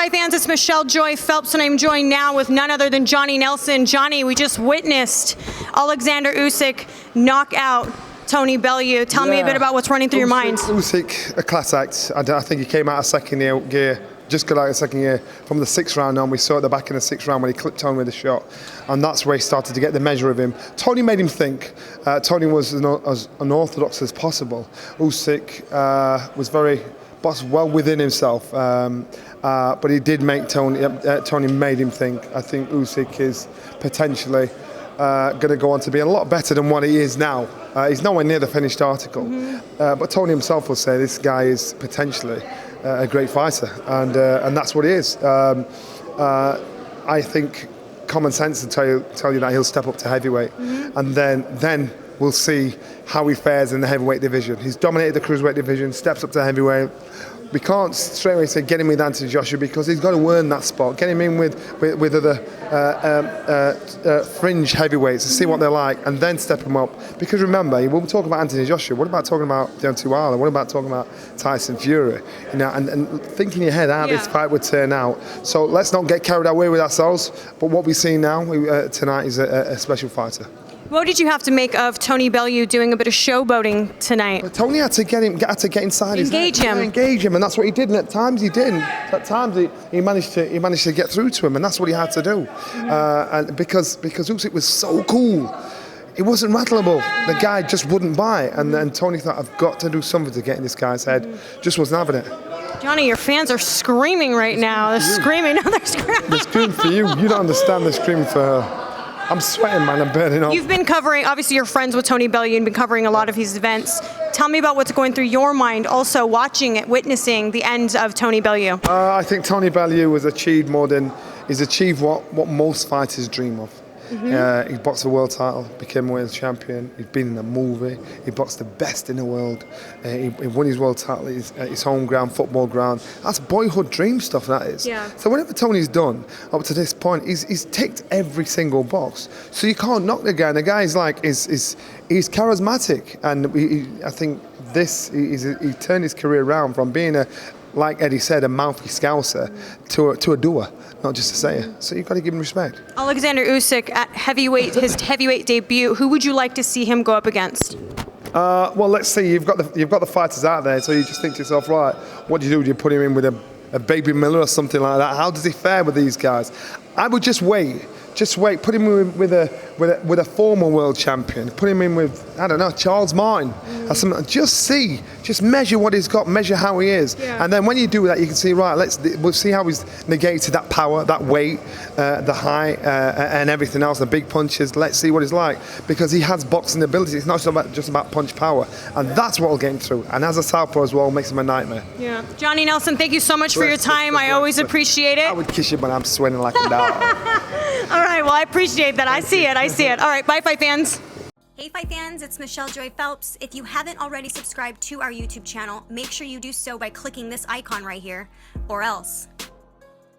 Fight fans, it's Michelle Joy Phelps, and I'm joined now with none other than Johnny Nelson. Johnny, we just witnessed Oleksandr Usyk knock out Tony Bellew. Tell me a bit about what's running through your mind. Usyk, a class act. I think he came out of second gear, just got out of second gear from the 6th round on. We saw at the back in the 6th round when he clipped Tony with a shot, and that's where he started to get the measure of him. Tony made him think. Tony was as unorthodox as possible. Usyk was very well within himself, but he did make Tony made him think. I think Usyk is potentially going to go on to be a lot better than what he is now. He's nowhere near the finished article, but Tony himself will say this guy is potentially a great fighter, and that's what he is. I think common sense will tell you that he'll step up to heavyweight, and then we'll see how he fares in the heavyweight division. He's dominated the cruiserweight division, steps up to heavyweight. We can't straight away say get him with Anthony Joshua because he's got to earn that spot. Get him in with other fringe heavyweights to see what they're like, and then step him up. Because remember, when we talk about Anthony Joshua, what about talking about Deontay Wilder? What about talking about Tyson Fury? You know, and think in your head how this fight would turn out. So let's not get carried away with ourselves. But what we see now tonight is a special fighter. What did you have to make of Tony Bellew doing a bit of showboating tonight? But Tony had to get inside his head. Engage him, and that's what he did. And at times he didn't. At times he managed to get through to him, and that's what he had to do. And because Usyk was so cool, it wasn't rattleable. The guy just wouldn't buy it, and then Tony thought, I've got to do something to get in this guy's head. Just wasn't having it. Johnny, your fans are screaming right now. They're screaming. No, they're screaming. They're screaming for you. You don't understand. They're screaming for her. I'm sweating, man. I'm burning up. You've been covering, obviously you're friends with Tony Bellew and been covering a lot of his events. Tell me about what's going through your mind also watching it, witnessing the end of Tony Bellew. I think Tony Bellew has achieved what most fighters dream of. He boxed the world title, became a world champion. He's been in a movie. He boxed the best in the world. He won his world title at his home ground, football ground. That's boyhood dream stuff, that is. Yeah. So whatever Tony's done up to this point, he's ticked every single box. So you can't knock the guy. And the guy's like, he's charismatic, and I think he turned his career around from being like Eddie said, a mouthy scouser to a doer, not just a sayer. So you've got to give him respect. Oleksandr Usyk at heavyweight, his heavyweight debut. Who would you like to see him go up against? Well, let's see. You've got the fighters out there, so you just think to yourself, right? What do you do? Do you put him in with a Baby Miller or something like that? How does he fare with these guys? I would just wait. Just wait. Put him in with a former world champion. Put him in with, I don't know, Charles Martin or something. Just measure what he's got. Measure how he is. Yeah. And then when you do that, you can see, right, we'll see how he's negated that power, that weight, the height, and everything else, the big punches. Let's see what he's like, because he has boxing ability. It's not just about punch power, and that's what will get him through. And as a southpaw as well, makes him a nightmare. Yeah. Johnny Nelson, thank you so much for your time. I always appreciate it. I would kiss you, but I'm sweating like a dog. All right, well, I appreciate that. I see it. All right, bye, Fight fans. Hey Fight fans, it's Michelle Joy Phelps. If you haven't already subscribed to our YouTube channel, make sure you do so by clicking this icon right here, or else.